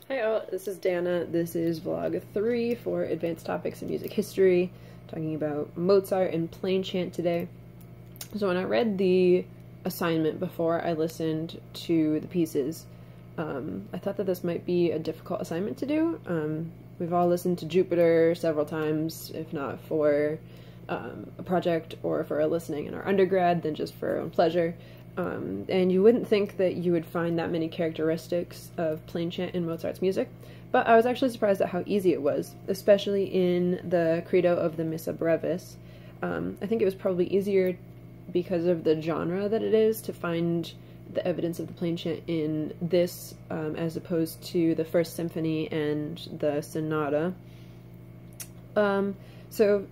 Hi all, this is Dana. This is vlog 3 for Advanced Topics in Music History, talking about Mozart and plain chant today. So when I read the assignment before I listened to the pieces, I thought that this might be a difficult assignment to do. We've all listened to Jupiter several times, if not for a project or for a listening in our undergrad, then just for our own pleasure. And you wouldn't think that you would find that many characteristics of plain chant in Mozart's music, but I was actually surprised at how easy it was, especially in the credo of the Missa Brevis. I think it was probably easier because of the genre that it is to find the evidence of the plain chant in this as opposed to the First Symphony and the Sonata. So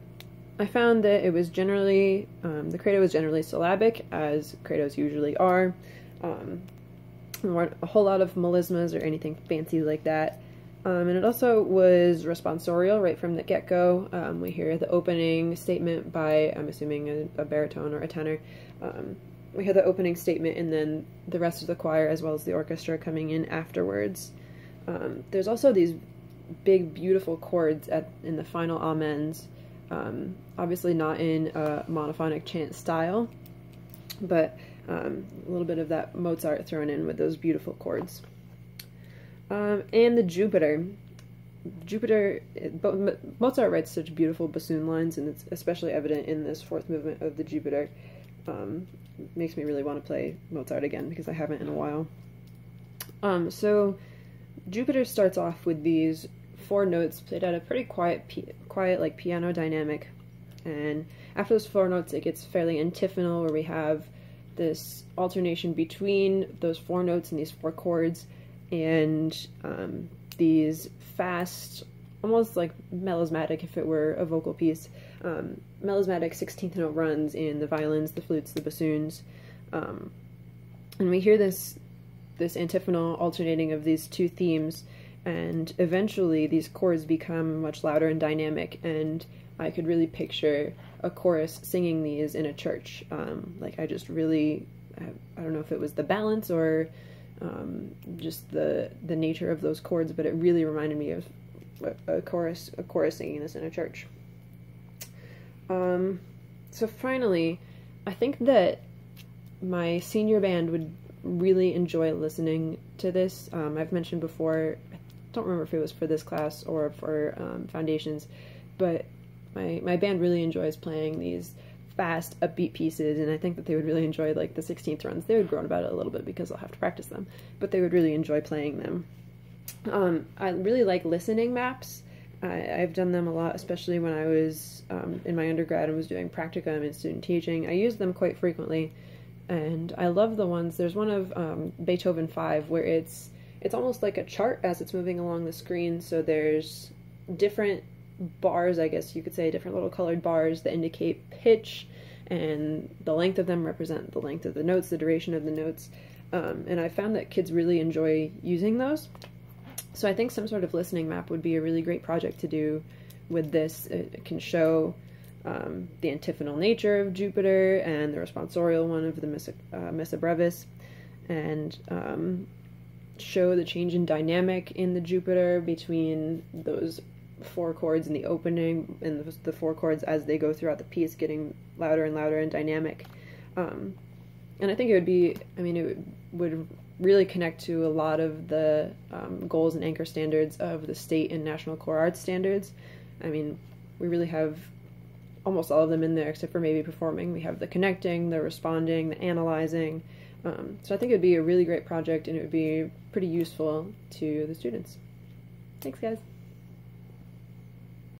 I found that it was generally, the credo was generally syllabic, as credos usually are. There weren't a whole lot of melismas or anything fancy like that. And it also was responsorial right from the get-go. We hear the opening statement by, I'm assuming, a baritone or a tenor. We hear the opening statement and then the rest of the choir as well as the orchestra coming in afterwards. There's also these big, beautiful chords in the final amens. Obviously not in a monophonic chant style, but a little bit of that Mozart thrown in with those beautiful chords. And the Jupiter. Mozart writes such beautiful bassoon lines, and it's especially evident in this fourth movement of the Jupiter. Makes me really want to play Mozart again because I haven't in a while. So Jupiter starts off with these 4 notes played at a pretty quiet like piano dynamic, and after those 4 notes it gets fairly antiphonal, where we have this alternation between those 4 notes and these 4 chords, and these fast, almost like melismatic if it were a vocal piece, melismatic 16th note runs in the violins, the flutes, the bassoons, and we hear this antiphonal alternating of these 2 themes. And eventually these chords become much louder and dynamic, and I could really picture a chorus singing these in a church. Like I just really, I don't know if it was the balance or just the nature of those chords, but it really reminded me of a chorus singing this in a church. So finally, I think that my senior band would really enjoy listening to this. I've mentioned before, I don't remember if it was for this class or for foundations, but my band really enjoys playing these fast, upbeat pieces, and I think that they would really enjoy like the 16th runs. They would groan about it a little bit because I'll have to practice them, but they would really enjoy playing them. I really like listening maps. I've done them a lot, especially when I was in my undergrad and was doing practicum and student teaching. I use them quite frequently, and I love the ones. There's one of Beethoven 5 where it's almost like a chart as it's moving along the screen, so there's different bars, I guess you could say, different little colored bars that indicate pitch, and the length of them represent the length of the notes, the duration of the notes, and I found that kids really enjoy using those. So I think some sort of listening map would be a really great project to do with this. It can show the antiphonal nature of Jupiter and the responsorial one of the Missa Brevis, and show the change in dynamic in the Jupiter between those 4 chords in the opening and the 4 chords as they go throughout the piece, getting louder and louder and dynamic. And I think it would be, it would really connect to a lot of the goals and anchor standards of the state and national core arts standards. We really have almost all of them in there except for maybe performing. We have the connecting, the responding, the analyzing. So I think it would be a really great project, and it would be pretty useful to the students. Thanks, guys.